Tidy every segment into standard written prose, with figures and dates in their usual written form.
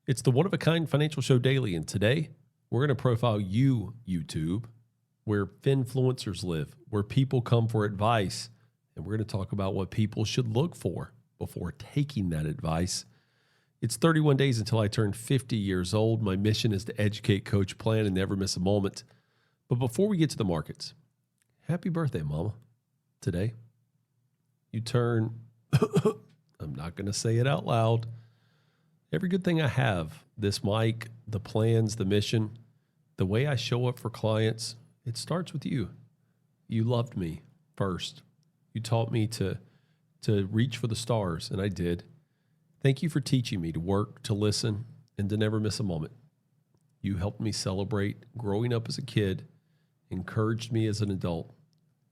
It's the one-of-a-kind financial show daily, and today we're going to profile you, YouTube, where Finfluencers live, where people come for advice, and we're going to talk about what people should look for before taking that advice. It's 31 days until I turn 50 years old. My mission is to educate, coach, plan, and never miss a moment. But before we get to the markets, happy birthday, Mama. Today, you turn, I'm not going to say it out loud, every good thing I have, this mic, the plans, the mission, the way I show up for clients, it starts with you. You loved me first. You taught me to reach for the stars, and I did. Thank you for teaching me to work, to listen, and to never miss a moment. You helped me celebrate growing up as a kid, encouraged me as an adult.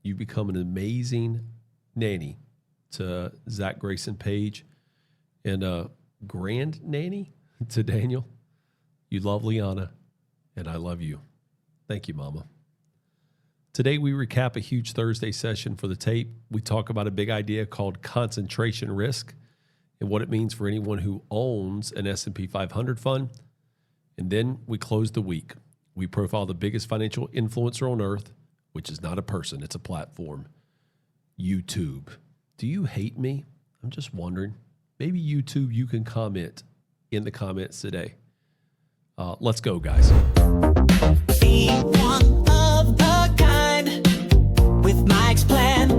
You become an amazing nanny to Zach Grayson Page and a grand nanny to Daniel. You love Liana, and I love you. Thank you, Mama. Today, we recap a huge Thursday session for the tape. We talk about a big idea called concentration risk and what it means for anyone who owns an S&P 500 fund. And then we close the week. We profile the biggest financial influencer on earth, which is not a person, it's a platform, YouTube. Do you hate me? I'm just wondering. Maybe YouTube, you can comment in the comments today. Let's go, guys. Be one of a kind with Mike's plan.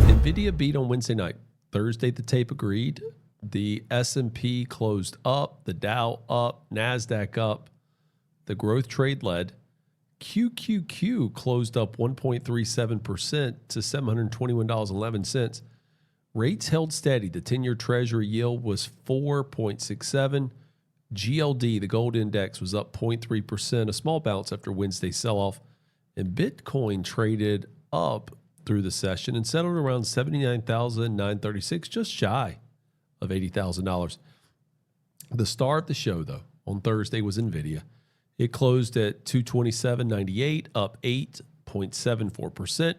Nvidia beat on Wednesday night. Thursday, the tape agreed. The S&P closed up, the Dow up, NASDAQ up. The growth trade led. QQQ closed up 1.37% to $721.11. Rates held steady. The 10-year Treasury yield was 4.67. GLD, the gold index, was up 0.3%, a small bounce after Wednesday's sell-off. And Bitcoin traded up through the session and settled around $79,936, just shy of $80,000. The star of the show, though, on Thursday was Nvidia. It closed at $227.98, up 8.74%.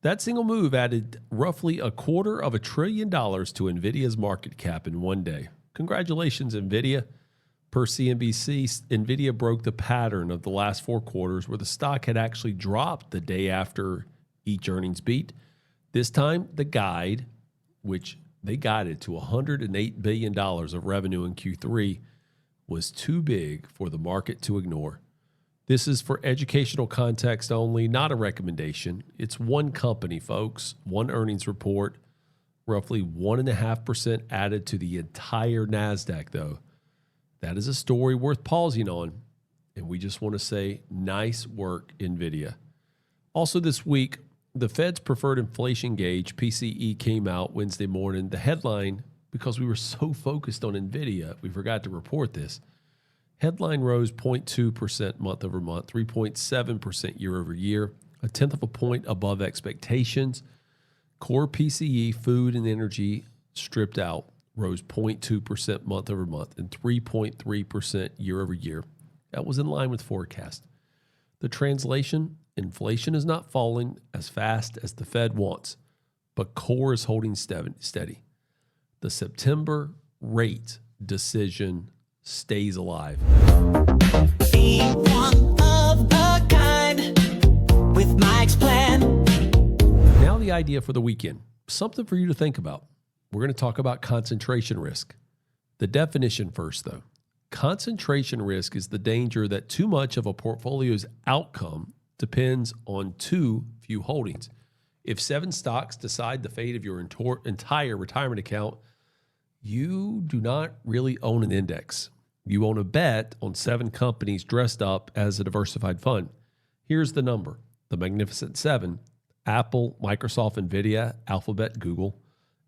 That single move added roughly $250 billion to Nvidia's market cap in one day. Congratulations, Nvidia. Per CNBC, Nvidia broke the pattern of the last 4 quarters where the stock had actually dropped the day after each earnings beat. This time, the guide, which they guided to $108 billion of revenue in Q3, was too big for the market to ignore. This is for educational context only, not a recommendation. It's one company, folks, one earnings report, roughly 1.5% added to the entire NASDAQ, though. That is a story worth pausing on, and we just want to say nice work, Nvidia. Also this week, the Fed's preferred inflation gauge, PCE, came out Wednesday morning. The headline, because we were so focused on Nvidia, we forgot to report this. Headline rose 0.2% month over month, 3.7% year over year, 1/10 of a point above expectations. Core PCE, food and energy stripped out, rose 0.2% month over month and 3.3% year over year. That was in line with forecast. The translation, inflation is not falling as fast as the Fed wants, but core is holding steady. The September rate decision stays alive. Be one of a kind with Mike's plan. Now the idea for the weekend, something for you to think about. We're going to talk about concentration risk. The definition first, though. Concentration risk is the danger that too much of a portfolio's outcome depends on too few holdings. If 7 stocks decide the fate of your entire retirement account, you do not really own an index. You own a bet on 7 companies dressed up as a diversified fund. Here's the number. The Magnificent 7: Apple, Microsoft, Nvidia, Alphabet, Google,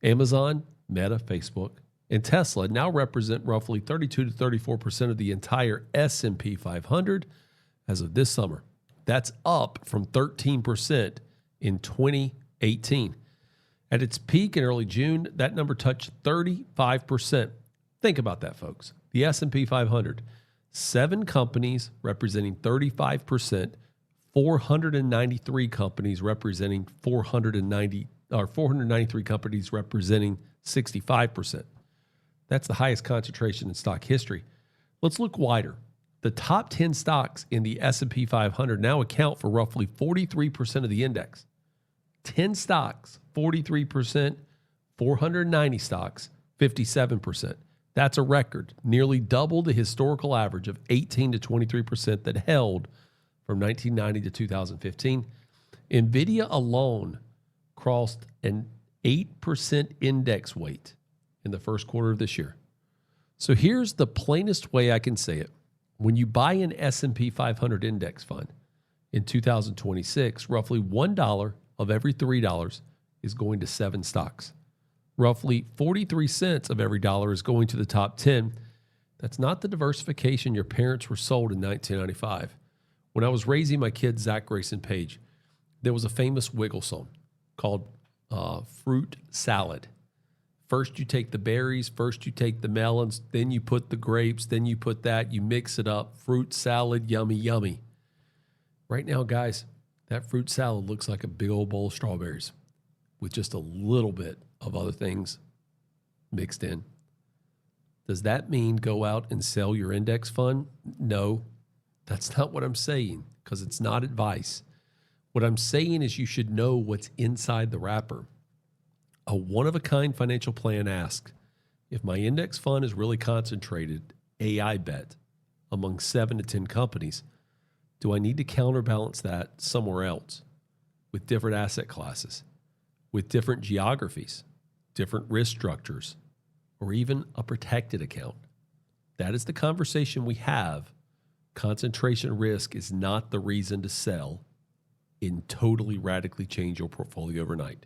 Amazon, Meta, Facebook, and Tesla now represent roughly 32 to 34% of the entire S&P 500 as of this summer. That's up from 13% in 2018. At its peak in early June, that number touched 35%. Think about that, folks. The S&P 500, 7 companies representing 35%, 493 companies representing 493 companies representing 65%. That's the highest concentration in stock history. Let's look wider. The top 10 stocks in the S&P 500 now account for roughly 43% of the index. 10 stocks, 43%, 490 stocks, 57%. That's a record, nearly double the historical average of 18 to 23% that held from 1990 to 2015. Nvidia alone crossed an 8% index weight in the first quarter of this year. So here's the plainest way I can say it. When you buy an S&P 500 index fund in 2026, roughly $1 of every $3 is going to 7 stocks. Roughly 43 cents of every dollar is going to the top 10. That's not the diversification your parents were sold in 1995. When I was raising my kid, Zach Grayson Page, there was a famous Wiggle song called Fruit Salad. First you take the berries, first you take the melons, then you put the grapes, then you put that, you mix it up. Fruit salad, yummy, yummy. Right now, guys, that fruit salad looks like a big old bowl of strawberries with just a little bit of other things mixed in. Does that mean go out and sell your index fund? No, that's not what I'm saying, because it's not advice. What I'm saying is you should know what's inside the wrapper. A one-of-a-kind financial plan asks, if my index fund is really concentrated, AI bet, among 7 to 10 companies, do I need to counterbalance that somewhere else with different asset classes, with different geographies, different risk structures, or even a protected account? That is the conversation we have. Concentration risk is not the reason to sell and totally radically change your portfolio overnight.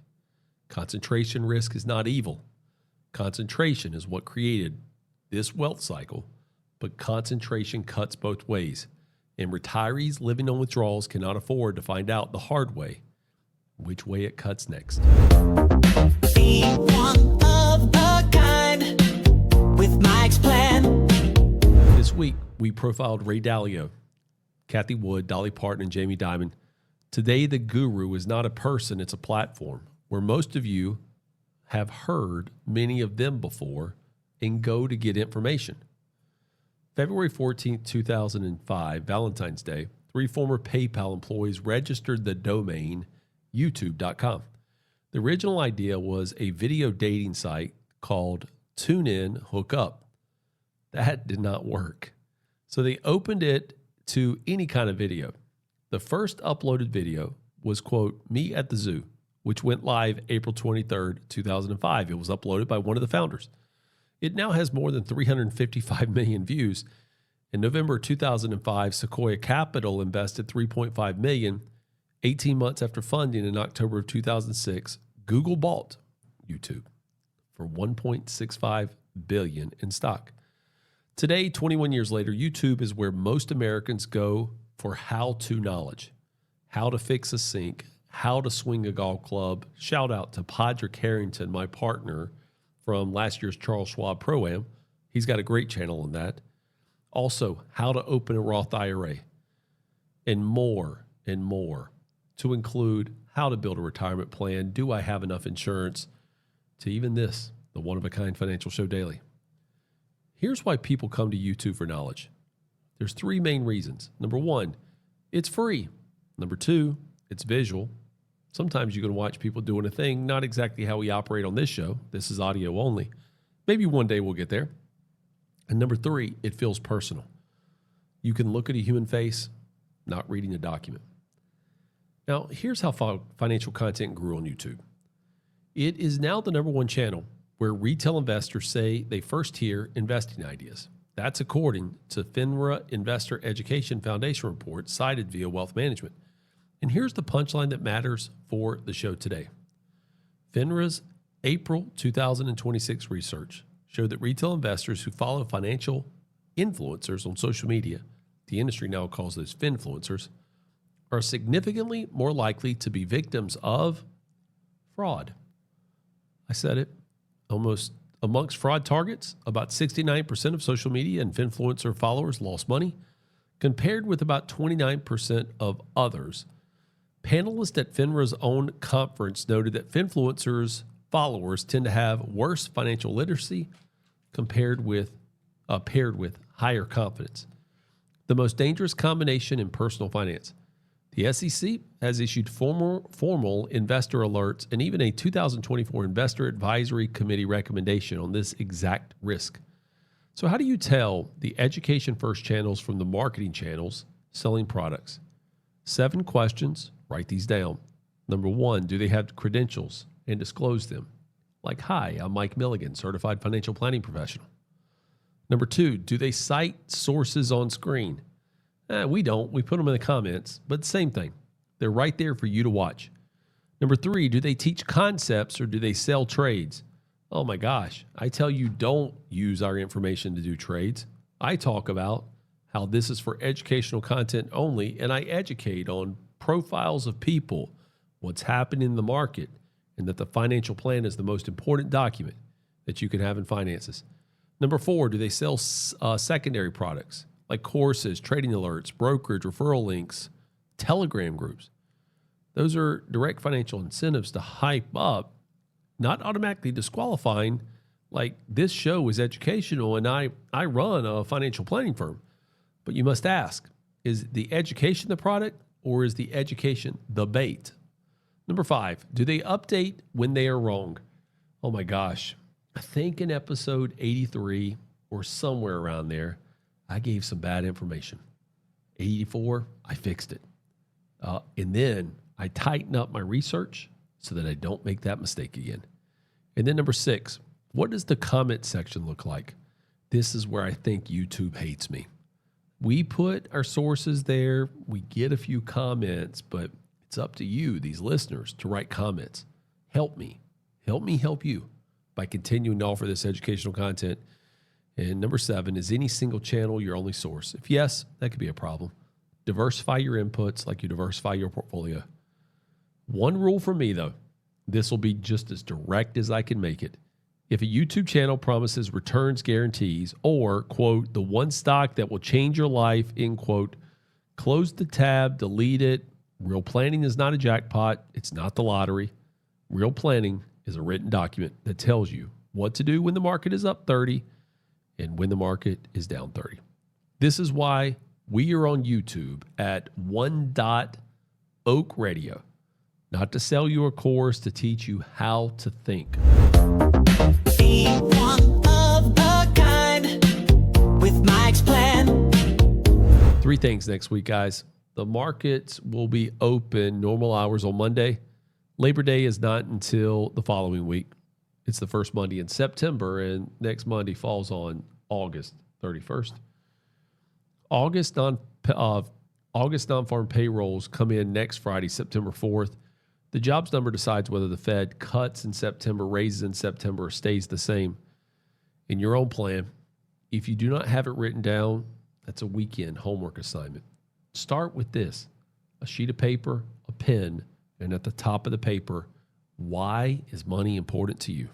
Concentration risk is not evil. Concentration is what created this wealth cycle, but concentration cuts both ways, and retirees living on withdrawals cannot afford to find out the hard way which way it cuts next. Be one of a kind with Mike's plan. This week, we profiled Ray Dalio, Kathy Wood, Dolly Parton, and Jamie Dimon. Today, the guru is not a person, it's a platform where most of you have heard many of them before and go to get information. February 14th, 2005, Valentine's Day, 3 former PayPal employees registered the domain YouTube.com. The original idea was a video dating site called TuneIn Hook Up. That did not work. So they opened it to any kind of video. The first uploaded video was, quote, me at the zoo, which went live April 23rd, 2005. It was uploaded by one of the founders. It now has more than 355 million views. In November 2005, Sequoia Capital invested $3.5 million. 18 months after funding in October of 2006, Google bought YouTube for $1.65 billion in stock. Today, 21 years later, YouTube is where most Americans go for how-to knowledge, how to fix a sink, how to swing a golf club. Shout out to Podrick Harrington, my partner from last year's Charles Schwab Pro-Am. He's got a great channel on that. Also, how to open a Roth IRA, and more, to include how to build a retirement plan. Do I have enough insurance? To even this, the one-of-a-kind financial show daily. Here's why people come to YouTube for knowledge. There's 3 main reasons. Number 1, it's free. Number 2, it's visual. Sometimes you can watch people doing a thing, not exactly how we operate on this show. This is audio only. Maybe one day we'll get there. And number 3, it feels personal. You can look at a human face, not reading a document. Now, here's how financial content grew on YouTube. It is now the #1 channel where retail investors say they first hear investing ideas. That's according to FINRA Investor Education Foundation report cited via Wealth Management. And here's the punchline that matters for the show today. FINRA's April 2026 research showed that retail investors who follow financial influencers on social media, the industry now calls those Finfluencers, are significantly more likely to be victims of fraud. I said it. Almost amongst fraud targets, about 69% of social media and Finfluencer followers lost money, compared with about 29% of others. Panelists at FINRA's own conference noted that Finfluencers followers tend to have worse financial literacy paired with higher confidence. The most dangerous combination in personal finance. The SEC has issued formal investor alerts and even a 2024 Investor Advisory Committee recommendation on this exact risk. So how do you tell the education first channels from the marketing channels selling products? 7 questions, write these down. Number 1, do they have credentials and disclose them? Like, hi, I'm Mike Milligan, certified financial planning professional. Number 2, do they cite sources on screen? We don't. We put them in the comments, but same thing. They're right there for you to watch. Number 3, do they teach concepts or do they sell trades? Oh my gosh, I tell you, don't use our information to do trades. I talk about how this is for educational content only, and I educate on profiles of people, what's happening in the market, and that the financial plan is the most important document that you can have in finances. Number 4, do they sell secondary products like courses, trading alerts, brokerage, referral links, Telegram groups? Those are direct financial incentives to hype up, not automatically disqualifying. Like, this show is educational and I run a financial planning firm. But you must ask, is the education the product or is the education the bait? Number 5, do they update when they are wrong? Oh my gosh. I think in episode 83 or somewhere around there, I gave some bad information. 84, I fixed it. And then I tighten up my research so that I don't make that mistake again. And then number 6, what does the comment section look like? This is where I think YouTube hates me. We put our sources there. We get a few comments, but it's up to you, these listeners, to write comments. Help me. Help me help you by continuing to offer this educational content. And number 7, is any single channel your only source? If yes, that could be a problem. Diversify your inputs like you diversify your portfolio. One rule for me, though, this will be just as direct as I can make it. If a YouTube channel promises returns guarantees or, quote, the one stock that will change your life, end quote, close the tab, delete it. Real planning is not a jackpot. It's not the lottery. Real planning is a written document that tells you what to do when the market is up 30 and when the market is down 30. This is why we are on YouTube at 1.Oak Radio. Not to sell you a course, to teach you how to think. Be one of a kind with Mike's plan. 3 things next week, guys. The markets will be open normal hours on Monday. Labor Day is not until the following week. It's the first Monday in September, and next Monday falls on August 31st. August non-farm payrolls come in next Friday, September 4th. The jobs number decides whether the Fed cuts in September, raises in September, or stays the same. In your own plan, if you do not have it written down, that's a weekend homework assignment. Start with this: a sheet of paper, a pen, and at the top of the paper, why is money important to you?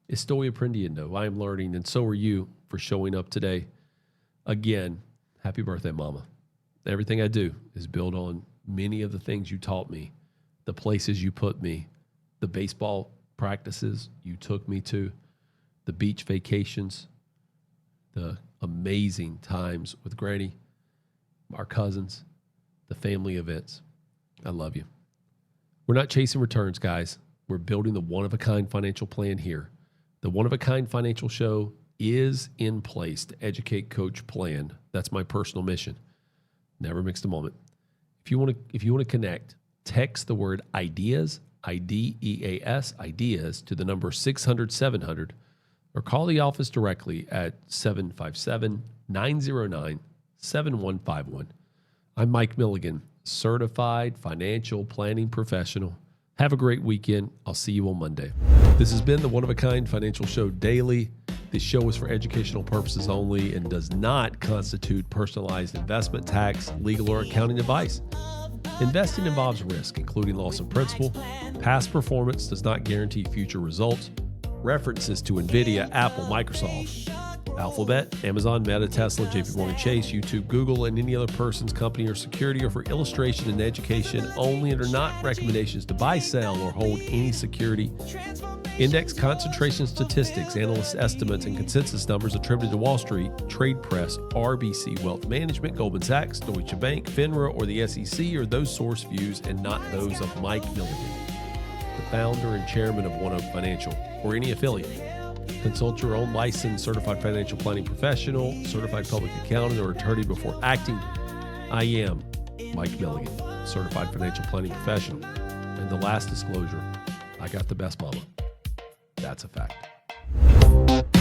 Estoy aprendiendo. I am learning, and so are you, for showing up today. Again, happy birthday, Mama. Everything I do is built on many of the things you taught me, the places you put me, the baseball practices you took me to, the beach vacations, the amazing times with Granny, our cousins, the family events. I love you. We're not chasing returns, guys. We're building the one-of-a-kind financial plan here. The One-of-a-Kind Financial Show is in place to educate, coach, plan. That's my personal mission. Never mixed a moment. If you want to connect, text the word ideas, IDEAS, ideas, to the number 600-700, or call the office directly at 757-909-7151. I'm Mike Milligan, certified financial planning professional. Have a great weekend. I'll see you on Monday. This has been the One-of-a-Kind Financial Show Daily. This show is for educational purposes only and does not constitute personalized investment, tax, legal, or accounting advice. Investing involves risk, including loss of principal. Past performance does not guarantee future results. References to Nvidia, Apple, Microsoft Alphabet, Amazon, Meta, Tesla, JP Morgan Chase, YouTube, Google, and any other person's company or security are for illustration and education only and are not recommendations to buy, sell, or hold any security. Index concentration statistics, analyst estimates, and consensus numbers attributed to Wall Street, trade press, RBC Wealth Management, Goldman Sachs, Deutsche Bank, FINRA, or the SEC are those source views and not those of Mike Milligan, the founder and chairman of One Oak Financial, or any affiliate. Consult your own licensed certified financial planning professional, certified public accountant, or attorney before acting. I am Mike Milligan, certified financial planning professional. And the last disclosure, I got the best mama. That's a fact.